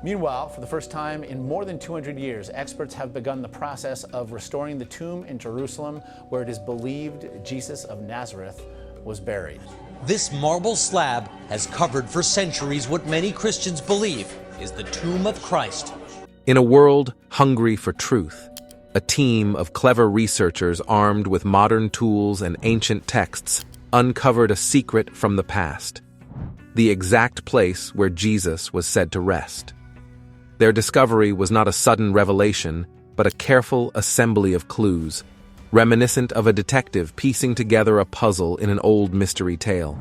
Meanwhile, for the first time in more than 200 years, experts have begun the process of restoring the tomb in Jerusalem where it is believed Jesus of Nazareth was buried. This marble slab has covered for centuries what many Christians believe is the tomb of Christ. In a world hungry for truth, a team of clever researchers armed with modern tools and ancient texts uncovered a secret from the past: the exact place where Jesus was said to rest. Their discovery was not a sudden revelation, but a careful assembly of clues, reminiscent of a detective piecing together a puzzle in an old mystery tale.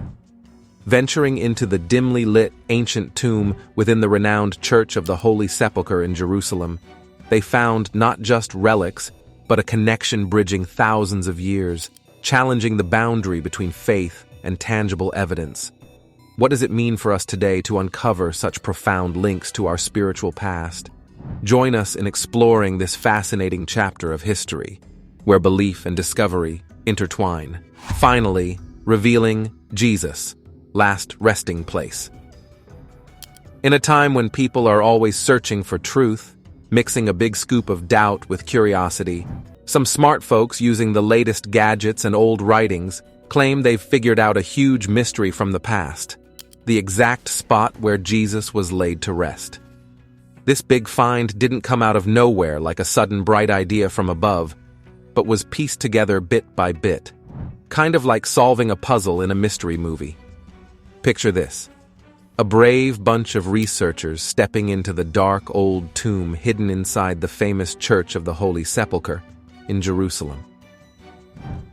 Venturing into the dimly lit ancient tomb within the renowned Church of the Holy Sepulchre in Jerusalem, they found not just relics, but a connection bridging thousands of years, challenging the boundary between faith and tangible evidence. What does it mean for us today to uncover such profound links to our spiritual past? Join us in exploring this fascinating chapter of history, where belief and discovery intertwine, finally revealing Jesus' last resting place. In a time when people are always searching for truth, mixing a big scoop of doubt with curiosity, some smart folks using the latest gadgets and old writings claim they've figured out a huge mystery from the past: the exact spot where Jesus was laid to rest. This big find didn't come out of nowhere like a sudden bright idea from above, but was pieced together bit by bit, kind of like solving a puzzle in a mystery movie. Picture this: a brave bunch of researchers stepping into the dark old tomb hidden inside the famous Church of the Holy Sepulchre in Jerusalem.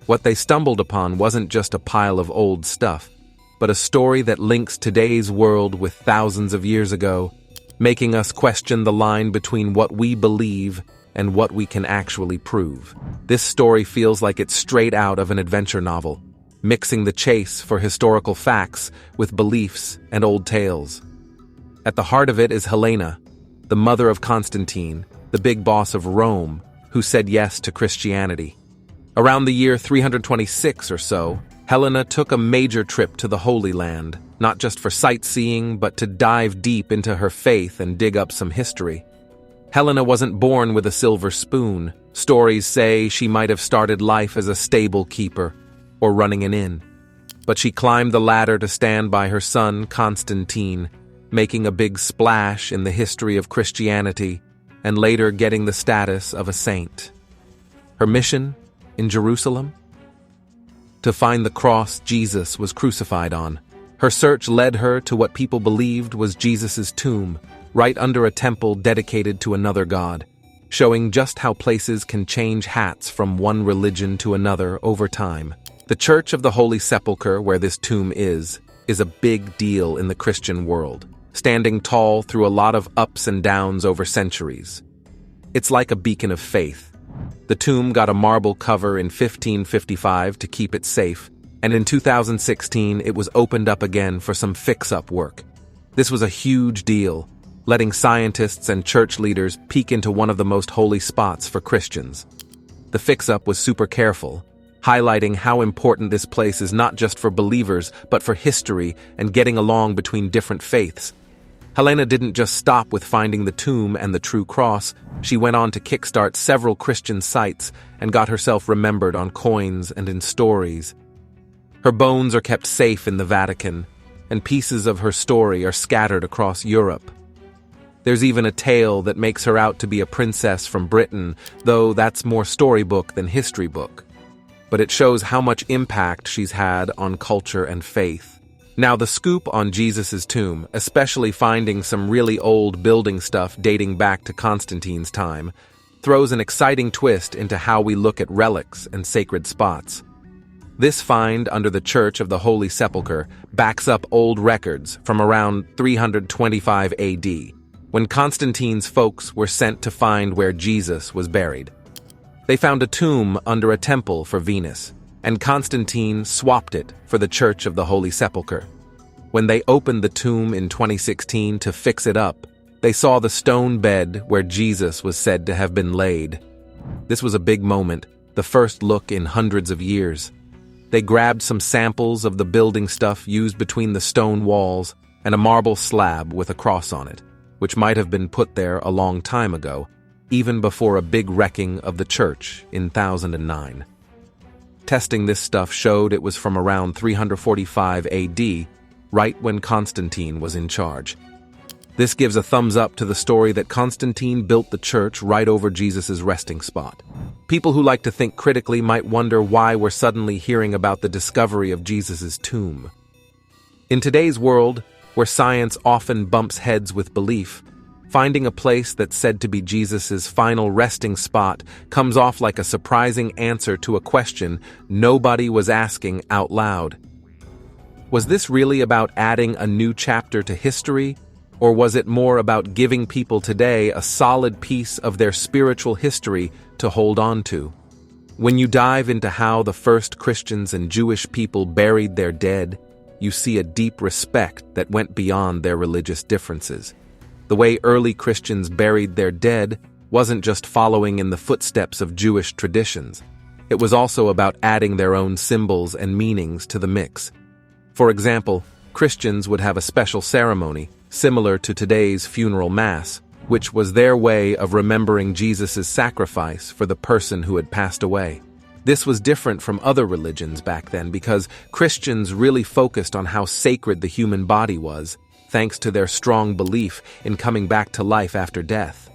What they stumbled upon wasn't just a pile of old stuff, but a story that links today's world with thousands of years ago, making us question the line between what we believe and what we can actually prove. This story feels like it's straight out of an adventure novel, mixing the chase for historical facts with beliefs and old tales. At the heart of it is Helena, the mother of Constantine, the big boss of Rome, who said yes to Christianity. Around the year 326 or so, Helena took a major trip to the Holy Land, not just for sightseeing, but to dive deep into her faith and dig up some history. Helena wasn't born with a silver spoon. Stories say she might have started life as a stable keeper or running an inn. But she climbed the ladder to stand by her son, Constantine, making a big splash in the history of Christianity and later getting the status of a saint. Her mission in Jerusalem? To find the cross Jesus was crucified on. Her search led her to what people believed was Jesus' tomb, right under a temple dedicated to another god, showing just how places can change hats from one religion to another over time. The Church of the Holy Sepulchre, where this tomb is a big deal in the Christian world, standing tall through a lot of ups and downs over centuries. It's like a beacon of faith. The tomb got a marble cover in 1555 to keep it safe, and in 2016 it was opened up again for some fix-up work. This was a huge deal, letting scientists and church leaders peek into one of the most holy spots for Christians. The fix-up was super careful, highlighting how important this place is not just for believers, but for history and getting along between different faiths. Helena didn't just stop with finding the tomb and the true cross. She went on to kickstart several Christian sites and got herself remembered on coins and in stories. Her bones are kept safe in the Vatican, and pieces of her story are scattered across Europe. There's even a tale that makes her out to be a princess from Britain, though that's more storybook than history book. But it shows how much impact she's had on culture and faith. Now, the scoop on Jesus' tomb, especially finding some really old building stuff dating back to Constantine's time, throws an exciting twist into how we look at relics and sacred spots. This find under the Church of the Holy Sepulchre backs up old records from around 325 AD, when Constantine's folks were sent to find where Jesus was buried. They found a tomb under a temple for Venus, and Constantine swapped it for the Church of the Holy Sepulchre. When they opened the tomb in 2016 to fix it up, they saw the stone bed where Jesus was said to have been laid. This was a big moment, the first look in hundreds of years. They grabbed some samples of the building stuff used between the stone walls and a marble slab with a cross on it. which might have been put there a long time ago, even before a big wrecking of the church in 1009. Testing this stuff showed it was from around 345 AD, right when Constantine was in charge. This gives a thumbs up to the story that Constantine built the church right over Jesus' resting spot. People who like to think critically might wonder why we're suddenly hearing about the discovery of Jesus' tomb. In today's world, where science often bumps heads with belief, finding a place that's said to be Jesus' final resting spot comes off like a surprising answer to a question nobody was asking out loud. Was this really about adding a new chapter to history, or was it more about giving people today a solid piece of their spiritual history to hold on to? When you dive into how the first Christians and Jewish people buried their dead, you see a deep respect that went beyond their religious differences. The way early Christians buried their dead wasn't just following in the footsteps of Jewish traditions. It was also about adding their own symbols and meanings to the mix. For example, Christians would have a special ceremony, similar to today's funeral mass, which was their way of remembering Jesus' sacrifice for the person who had passed away. This was different from other religions back then because Christians really focused on how sacred the human body was, thanks to their strong belief in coming back to life after death.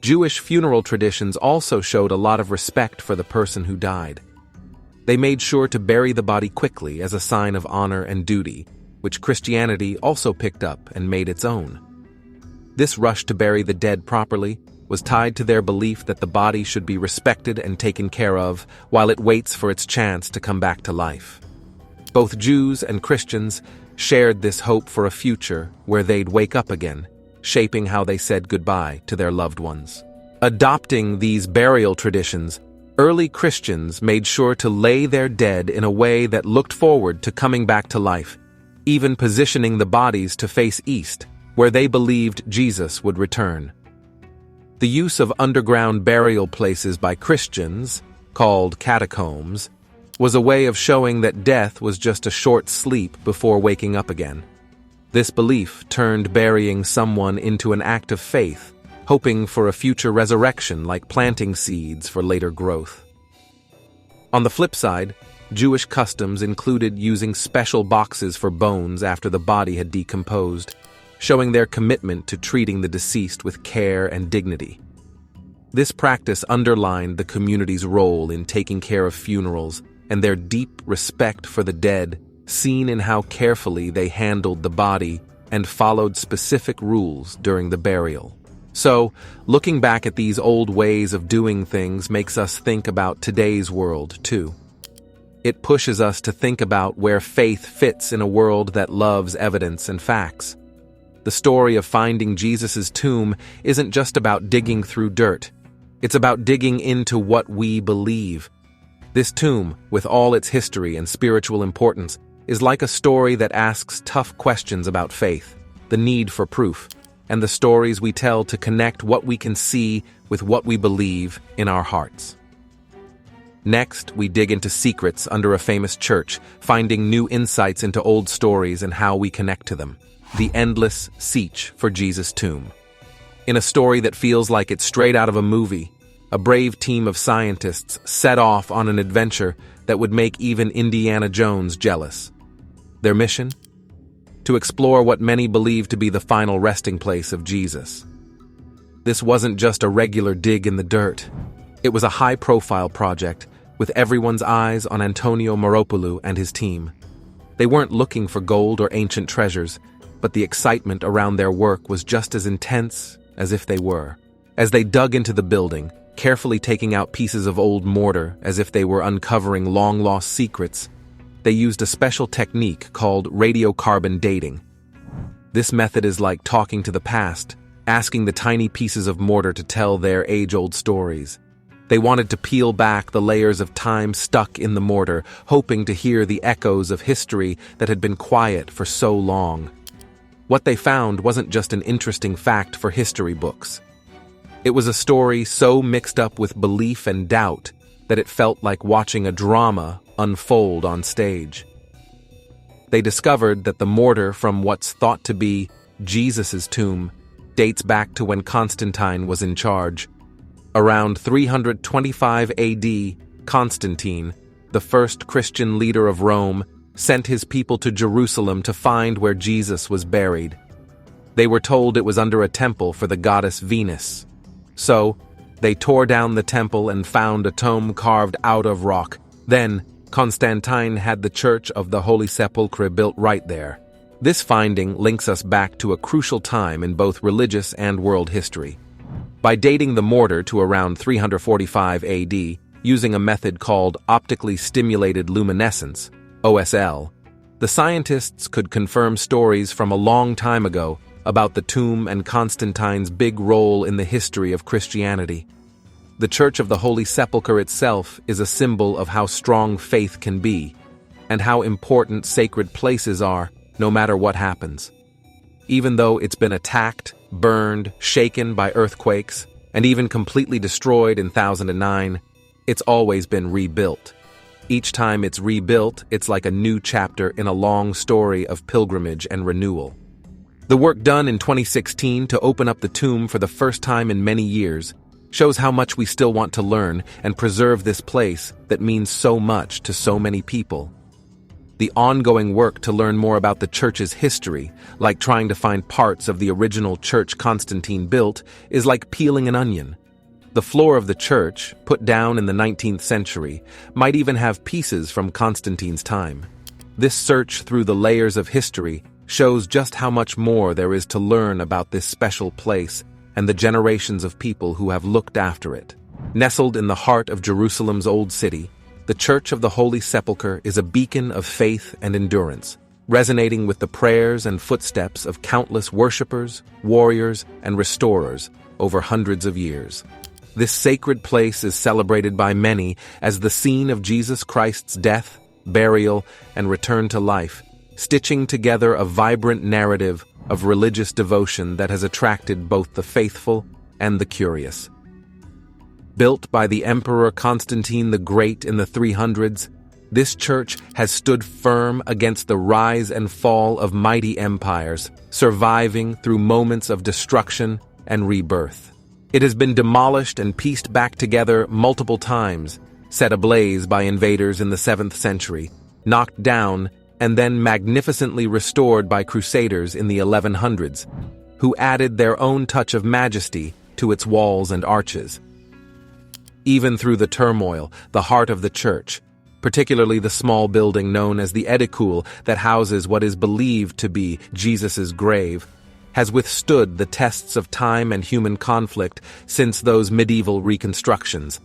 Jewish funeral traditions also showed a lot of respect for the person who died. They made sure to bury the body quickly as a sign of honor and duty, which Christianity also picked up and made its own. This rush to bury the dead properly was tied to their belief that the body should be respected and taken care of while it waits for its chance to come back to life. Both Jews and Christians shared this hope for a future where they'd wake up again, shaping how they said goodbye to their loved ones. Adopting these burial traditions, early Christians made sure to lay their dead in a way that looked forward to coming back to life, even positioning the bodies to face east, where they believed Jesus would return. The use of underground burial places by Christians, called catacombs, was a way of showing that death was just a short sleep before waking up again. This belief turned burying someone into an act of faith, hoping for a future resurrection like planting seeds for later growth. On the flip side, Jewish customs included using special boxes for bones after the body had decomposed, showing their commitment to treating the deceased with care and dignity. This practice underlined the community's role in taking care of funerals and their deep respect for the dead, seen in how carefully they handled the body and followed specific rules during the burial. So, looking back at these old ways of doing things makes us think about today's world, too. It pushes us to think about where faith fits in a world that loves evidence and facts. The story of finding Jesus' tomb isn't just about digging through dirt. It's about digging into what we believe. This tomb, with all its history and spiritual importance, is like a story that asks tough questions about faith, the need for proof, and the stories we tell to connect what we can see with what we believe in our hearts. Next, we dig into secrets under a famous church, finding new insights into old stories and how we connect to them. The endless search for Jesus' tomb. In a story that feels like it's straight out of a movie, a brave team of scientists set off on an adventure that would make even Indiana Jones jealous. Their mission? To explore what many believe to be the final resting place of Jesus. This wasn't just a regular dig in the dirt. It was a high-profile project, with everyone's eyes on Antonio Moropoulou and his team. They weren't looking for gold or ancient treasures, but the excitement around their work was just as intense as if they were. As they dug into the building, carefully taking out pieces of old mortar as if they were uncovering long-lost secrets, they used a special technique called radiocarbon dating. This method is like talking to the past, asking the tiny pieces of mortar to tell their age-old stories. They wanted to peel back the layers of time stuck in the mortar, hoping to hear the echoes of history that had been quiet for so long. What they found wasn't just an interesting fact for history books. It was a story so mixed up with belief and doubt that it felt like watching a drama unfold on stage. They discovered that the mortar from what's thought to be Jesus' tomb dates back to when Constantine was in charge. Around 325 AD, Constantine, the first Christian leader of Rome, sent his people to Jerusalem to find where Jesus was buried. They were told it was under a temple for the goddess Venus. So, they tore down the temple and found a tomb carved out of rock. Then, Constantine had the Church of the Holy Sepulchre built right there. This finding links us back to a crucial time in both religious and world history. By dating the mortar to around 345 AD, using a method called optically stimulated luminescence, OSL, the scientists could confirm stories from a long time ago about the tomb and Constantine's big role in the history of Christianity. The Church of the Holy Sepulchre itself is a symbol of how strong faith can be, and how important sacred places are, no matter what happens. Even though it's been attacked, burned, shaken by earthquakes, and even completely destroyed in 2009, it's always been rebuilt. Each time it's rebuilt, it's like a new chapter in a long story of pilgrimage and renewal. The work done in 2016 to open up the tomb for the first time in many years shows how much we still want to learn and preserve this place that means so much to so many people. The ongoing work to learn more about the church's history, like trying to find parts of the original church Constantine built, is like peeling an onion. The floor of the church, put down in the 19th century, might even have pieces from Constantine's time. This search through the layers of history shows just how much more there is to learn about this special place and the generations of people who have looked after it. Nestled in the heart of Jerusalem's old city, the Church of the Holy Sepulchre is a beacon of faith and endurance, resonating with the prayers and footsteps of countless worshippers, warriors, and restorers over hundreds of years. This sacred place is celebrated by many as the scene of Jesus Christ's death, burial, and return to life, stitching together a vibrant narrative of religious devotion that has attracted both the faithful and the curious. Built by the Emperor Constantine the Great in the 300s, this church has stood firm against the rise and fall of mighty empires, surviving through moments of destruction and rebirth. It has been demolished and pieced back together multiple times, set ablaze by invaders in the 7th century, knocked down and then magnificently restored by crusaders in the 1100s, who added their own touch of majesty to its walls and arches. Even through the turmoil, the heart of the church, particularly the small building known as the Edicule that houses what is believed to be Jesus' grave, has withstood the tests of time and human conflict since those medieval reconstructions.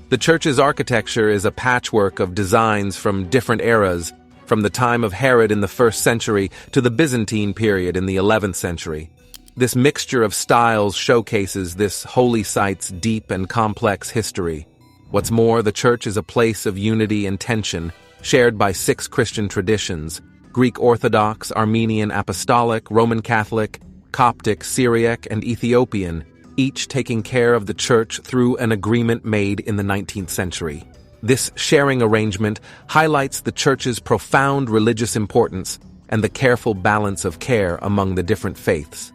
The church's architecture is a patchwork of designs from different eras, from the time of Herod in the 1st century to the Byzantine period in the 11th century. This mixture of styles showcases this holy site's deep and complex history. What's more, the church is a place of unity and tension, shared by 6 Christian traditions: Greek Orthodox, Armenian Apostolic, Roman Catholic, Coptic, Syriac, and Ethiopian, each taking care of the church through an agreement made in the 19th century. This sharing arrangement highlights the church's profound religious importance and the careful balance of care among the different faiths.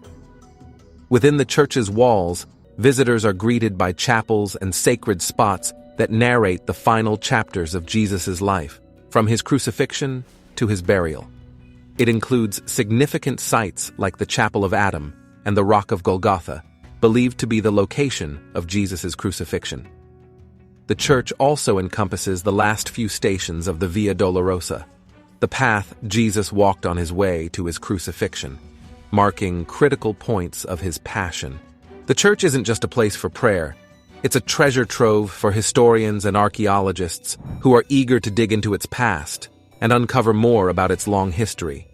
Within the church's walls, visitors are greeted by chapels and sacred spots that narrate the final chapters of Jesus' life, from his crucifixion to his burial. It includes significant sites like the Chapel of Adam and the Rock of Golgotha, believed to be the location of Jesus' crucifixion. The church also encompasses the last few stations of the Via Dolorosa, the path Jesus walked on his way to his crucifixion, marking critical points of his passion. The church isn't just a place for prayer. It's a treasure trove for historians and archaeologists who are eager to dig into its past and uncover more about its long history.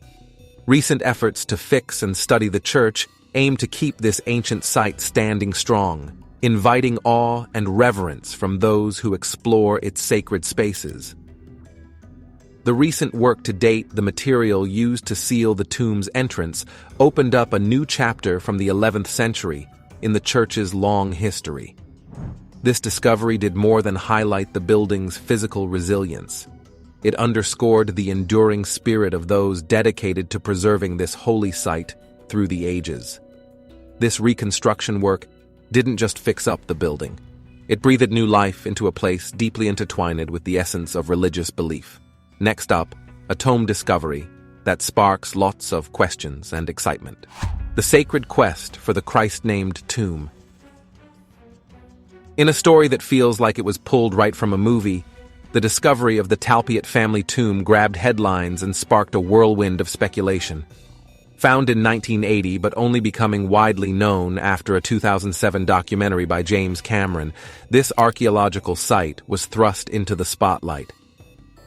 Recent efforts to fix and study the church aim to keep this ancient site standing strong, inviting awe and reverence from those who explore its sacred spaces. The recent work to date the material used to seal the tomb's entrance opened up a new chapter from the 11th century in the church's long history. This discovery did more than highlight the building's physical resilience. It underscored the enduring spirit of those dedicated to preserving this holy site through the ages. this reconstruction work didn't just fix up the building. It breathed new life into a place deeply intertwined with the essence of religious belief. Next up, a tomb discovery that sparks lots of questions and excitement. The sacred quest for the Christ-named tomb. In a story that feels like it was pulled right from a movie, the discovery of the Talpiot family tomb grabbed headlines and sparked a whirlwind of speculation. Found in 1980 but only becoming widely known after a 2007 documentary by James Cameron, this archaeological site was thrust into the spotlight.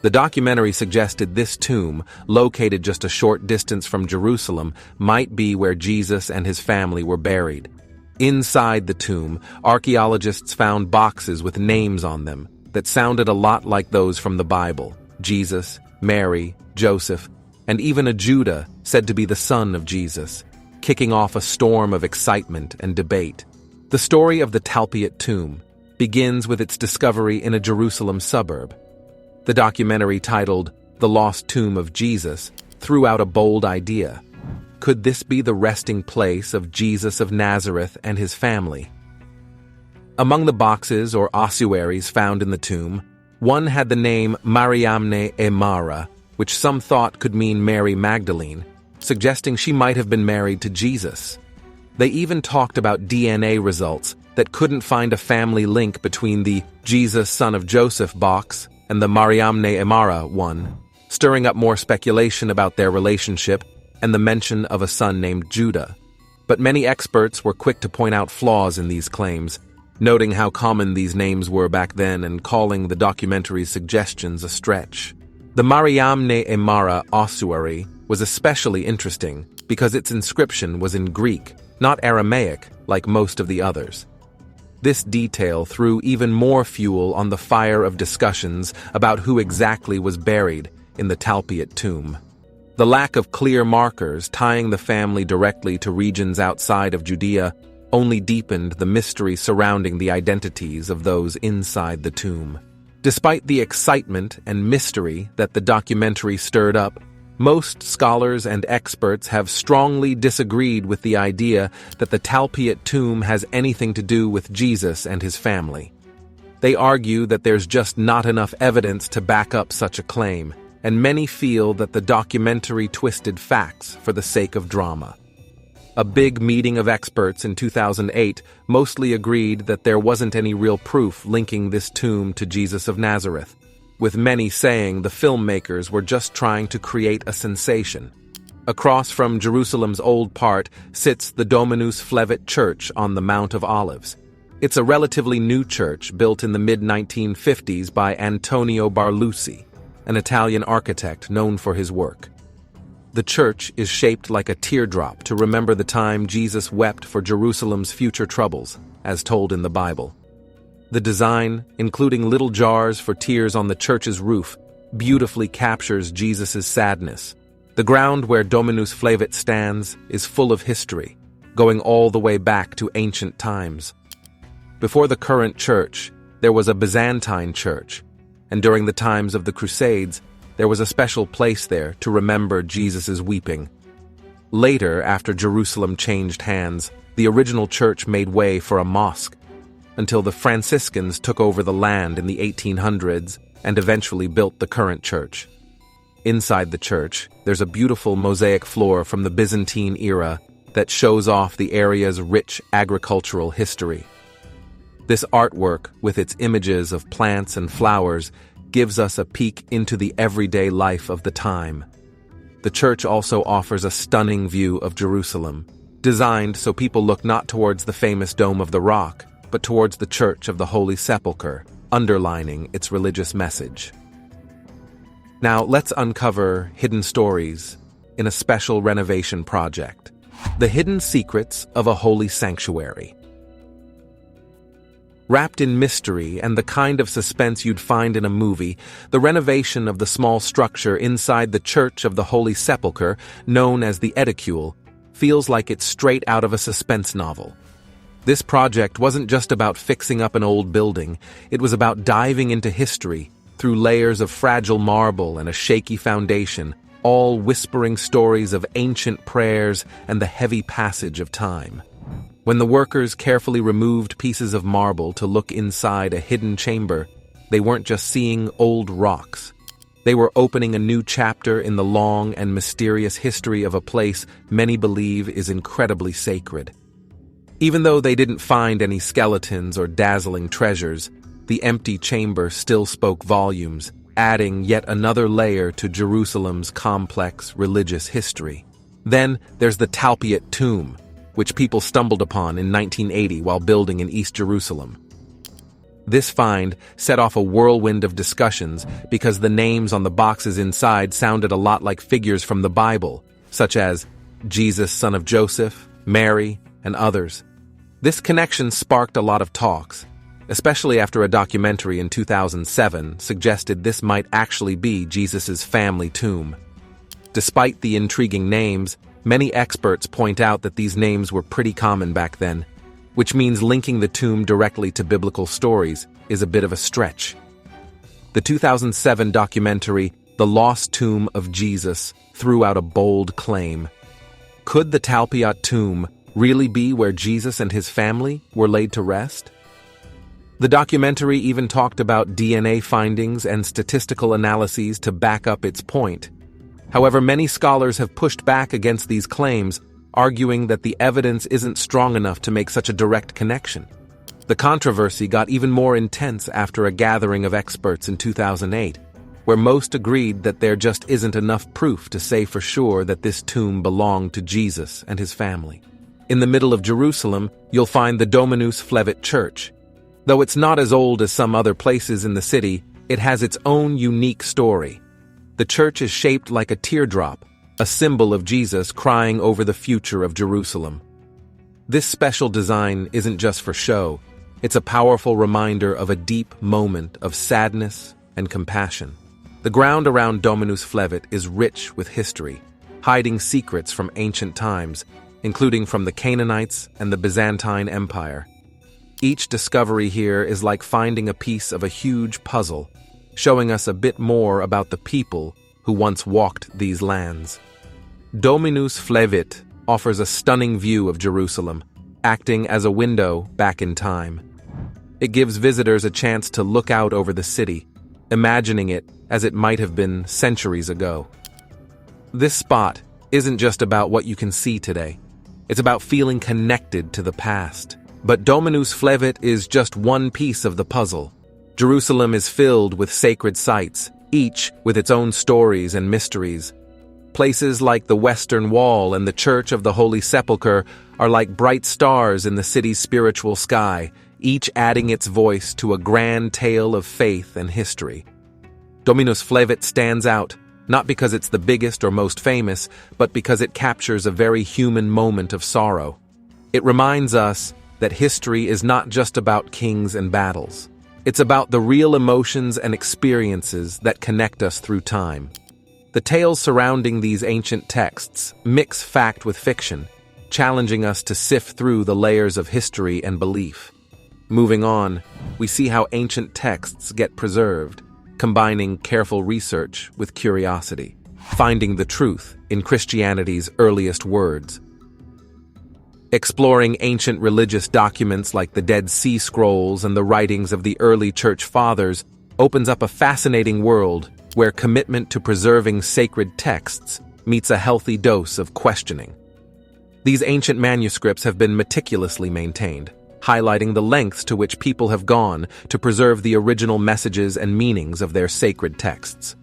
The documentary suggested this tomb, located just a short distance from Jerusalem, might be where Jesus and his family were buried. Inside the tomb, archaeologists found boxes with names on them that sounded a lot like those from the Bible: Jesus, Mary, Joseph, and even a Judah said to be the son of Jesus, kicking off a storm of excitement and debate. The story of the Talpiot tomb begins with its discovery in a Jerusalem suburb. The documentary, titled The Lost Tomb of Jesus, threw out a bold idea. Could this be the resting place of Jesus of Nazareth and his family? Among the boxes or ossuaries found in the tomb, one had the name Mariamne e Mara, which some thought could mean Mary Magdalene, suggesting she might have been married to Jesus. They even talked about DNA results that couldn't find a family link between the Jesus son of Joseph box and the Mariamne e Mara one, stirring up more speculation about their relationship and the mention of a son named Judah. But many experts were quick to point out flaws in these claims, noting how common these names were back then and calling the documentary's suggestions a stretch. The Mariamne e Mara ossuary was especially interesting because its inscription was in Greek, not Aramaic like most of the others. This detail threw even more fuel on the fire of discussions about who exactly was buried in the Talpiot tomb. The lack of clear markers tying the family directly to regions outside of Judea only deepened the mystery surrounding the identities of those inside the tomb. Despite the excitement and mystery that the documentary stirred up, most scholars and experts have strongly disagreed with the idea that the Talpiot tomb has anything to do with Jesus and his family. They argue that there's just not enough evidence to back up such a claim, and many feel that the documentary twisted facts for the sake of drama. A big meeting of experts in 2008 mostly agreed that there wasn't any real proof linking this tomb to Jesus of Nazareth, with many saying the filmmakers were just trying to create a sensation. Across from Jerusalem's old part sits the Dominus Flevit Church on the Mount of Olives. It's a relatively new church built in the mid-1950s by Antonio Barlucci, an Italian architect known for his work. The church is shaped like a teardrop to remember the time Jesus wept for Jerusalem's future troubles, as told in the Bible. The design, including little jars for tears on the church's roof, beautifully captures Jesus' sadness. The ground where Dominus Flevit stands is full of history, going all the way back to ancient times. Before the current church, there was a Byzantine church, and during the times of the Crusades, there was a special place there to remember Jesus' weeping. Later, after Jerusalem changed hands, the original church made way for a mosque, until the Franciscans took over the land in the 1800s and eventually built the current church. Inside the church, there's a beautiful mosaic floor from the Byzantine era that shows off the area's rich agricultural history. This artwork, with its images of plants and flowers, gives us a peek into the everyday life of the time. The church also offers a stunning view of Jerusalem, designed so people look not towards the famous Dome of the Rock, but towards the Church of the Holy Sepulchre, underlining its religious message. Now let's uncover hidden stories in a special renovation project: the hidden secrets of a holy sanctuary. Wrapped in mystery and the kind of suspense you'd find in a movie, the renovation of the small structure inside the Church of the Holy Sepulchre, known as the Edicule, feels like it's straight out of a suspense novel. This project wasn't just about fixing up an old building, it was about diving into history through layers of fragile marble and a shaky foundation, all whispering stories of ancient prayers and the heavy passage of time. When the workers carefully removed pieces of marble to look inside a hidden chamber, they weren't just seeing old rocks. They were opening a new chapter in the long and mysterious history of a place many believe is incredibly sacred. Even though they didn't find any skeletons or dazzling treasures, the empty chamber still spoke volumes, adding yet another layer to Jerusalem's complex religious history. Then there's the Talpiot tomb, which people stumbled upon in 1980 while building in East Jerusalem. This find set off a whirlwind of discussions because the names on the boxes inside sounded a lot like figures from the Bible, such as Jesus, son of Joseph, Mary, and others. This connection sparked a lot of talks, especially after a documentary in 2007 suggested this might actually be Jesus' family tomb. Despite the intriguing names, many experts point out that these names were pretty common back then, which means linking the tomb directly to biblical stories is a bit of a stretch. The 2007 documentary, The Lost Tomb of Jesus, threw out a bold claim. Could the Talpiot tomb really be where Jesus and his family were laid to rest? The documentary even talked about DNA findings and statistical analyses to back up its point. However, many scholars have pushed back against these claims, arguing that the evidence isn't strong enough to make such a direct connection. The controversy got even more intense after a gathering of experts in 2008, where most agreed that there just isn't enough proof to say for sure that this tomb belonged to Jesus and his family. In the middle of Jerusalem, you'll find the Dominus Flevit Church. Though it's not as old as some other places in the city, it has its own unique story. The church is shaped like a teardrop, a symbol of Jesus crying over the future of Jerusalem. This special design isn't just for show, it's a powerful reminder of a deep moment of sadness and compassion. The ground around Dominus Flevit is rich with history, hiding secrets from ancient times, including from the Canaanites and the Byzantine Empire. Each discovery here is like finding a piece of a huge puzzle, showing us a bit more about the people who once walked these lands. Dominus Flevit offers a stunning view of Jerusalem, acting as a window back in time. It gives visitors a chance to look out over the city, imagining it as it might have been centuries ago. This spot isn't just about what you can see today. It's about feeling connected to the past. But Dominus Flevit is just one piece of the puzzle. Jerusalem is filled with sacred sites, each with its own stories and mysteries. Places like the Western Wall and the Church of the Holy Sepulchre are like bright stars in the city's spiritual sky, each adding its voice to a grand tale of faith and history. Dominus Flevit stands out, not because it's the biggest or most famous, but because it captures a very human moment of sorrow. It reminds us that history is not just about kings and battles. It's about the real emotions and experiences that connect us through time. The tales surrounding these ancient texts mix fact with fiction, challenging us to sift through the layers of history and belief. Moving on, we see how ancient texts get preserved, combining careful research with curiosity, finding the truth in Christianity's earliest words. Exploring ancient religious documents like the Dead Sea Scrolls and the writings of the early church fathers opens up a fascinating world where commitment to preserving sacred texts meets a healthy dose of questioning. These ancient manuscripts have been meticulously maintained, highlighting the lengths to which people have gone to preserve the original messages and meanings of their sacred texts.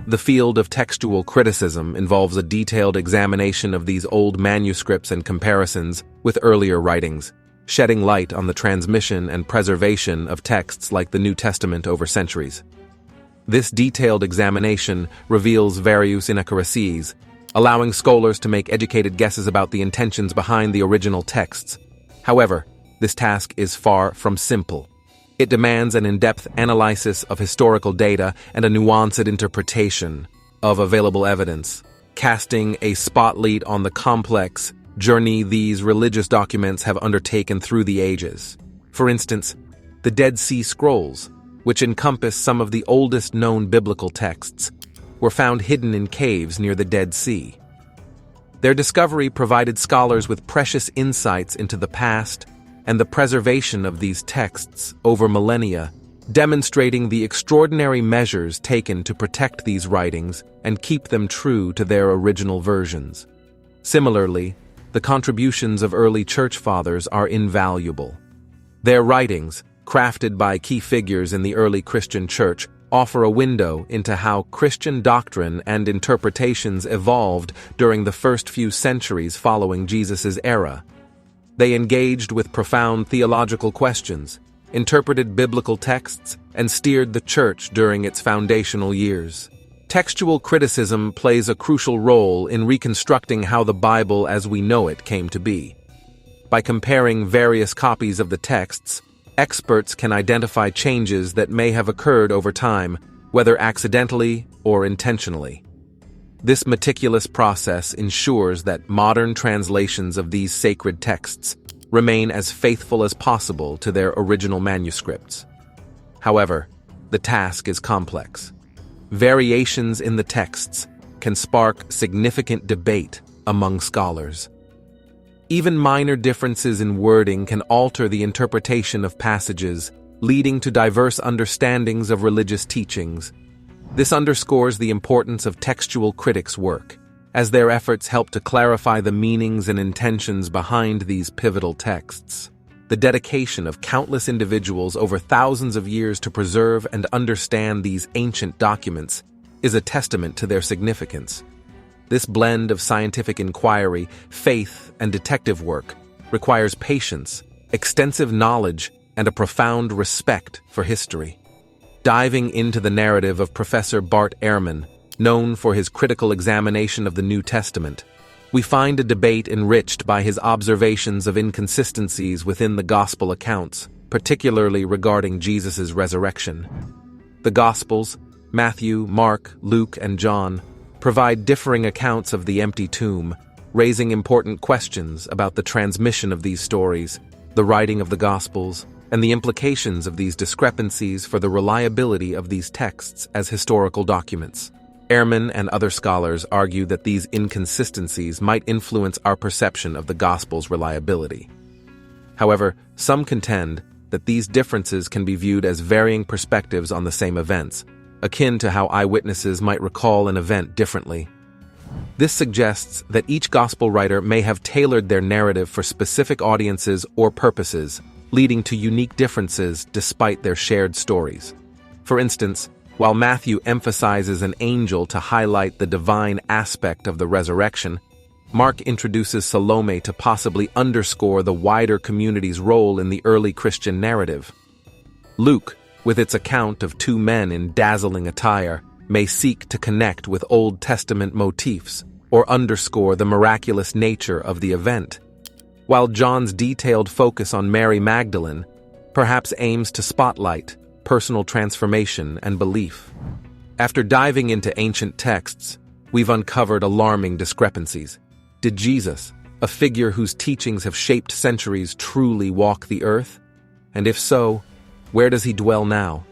The field of textual criticism involves a detailed examination of these old manuscripts and comparisons with earlier writings, shedding light on the transmission and preservation of texts like the New Testament over centuries. This detailed examination reveals various inaccuracies, allowing scholars to make educated guesses about the intentions behind the original texts. However, this task is far from simple. It demands an in-depth analysis of historical data and a nuanced interpretation of available evidence, casting a spotlight on the complex journey these religious documents have undertaken through the ages. For instance, the Dead Sea Scrolls, which encompass some of the oldest known biblical texts, were found hidden in caves near the Dead Sea. Their discovery provided scholars with precious insights into the past and the preservation of these texts over millennia, demonstrating the extraordinary measures taken to protect these writings and keep them true to their original versions. Similarly, the contributions of early church fathers are invaluable. Their writings, crafted by key figures in the early Christian church, offer a window into how Christian doctrine and interpretations evolved during the first few centuries following Jesus' era. They engaged with profound theological questions, interpreted biblical texts, and steered the church during its foundational years. Textual criticism plays a crucial role in reconstructing how the Bible as we know it came to be. By comparing various copies of the texts, experts can identify changes that may have occurred over time, whether accidentally or intentionally. This meticulous process ensures that modern translations of these sacred texts remain as faithful as possible to their original manuscripts. However, the task is complex. Variations in the texts can spark significant debate among scholars. Even minor differences in wording can alter the interpretation of passages, leading to diverse understandings of religious teachings. This underscores the importance of textual critics' work, as their efforts help to clarify the meanings and intentions behind these pivotal texts. The dedication of countless individuals over thousands of years to preserve and understand these ancient documents is a testament to their significance. This blend of scientific inquiry, faith, and detective work requires patience, extensive knowledge, and a profound respect for history. Diving into the narrative of Professor Bart Ehrman, known for his critical examination of the New Testament, we find a debate enriched by his observations of inconsistencies within the Gospel accounts, particularly regarding Jesus' resurrection. The Gospels, Matthew, Mark, Luke, and John, provide differing accounts of the empty tomb, raising important questions about the transmission of these stories, the writing of the Gospels, and the implications of these discrepancies for the reliability of these texts as historical documents. Ehrman and other scholars argue that these inconsistencies might influence our perception of the Gospel's reliability. However, some contend that these differences can be viewed as varying perspectives on the same events, akin to how eyewitnesses might recall an event differently. This suggests that each gospel writer may have tailored their narrative for specific audiences or purposes, leading to unique differences despite their shared stories. For instance, while Matthew emphasizes an angel to highlight the divine aspect of the resurrection, Mark introduces Salome to possibly underscore the wider community's role in the early Christian narrative. Luke, with its account of two men in dazzling attire, may seek to connect with Old Testament motifs or underscore the miraculous nature of the event, while John's detailed focus on Mary Magdalene perhaps aims to spotlight personal transformation and belief. After diving into ancient texts, we've uncovered alarming discrepancies. Did Jesus, a figure whose teachings have shaped centuries, truly walk the earth? And if so, where does he dwell now?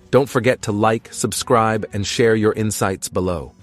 Don't forget to like, subscribe, and share your insights below.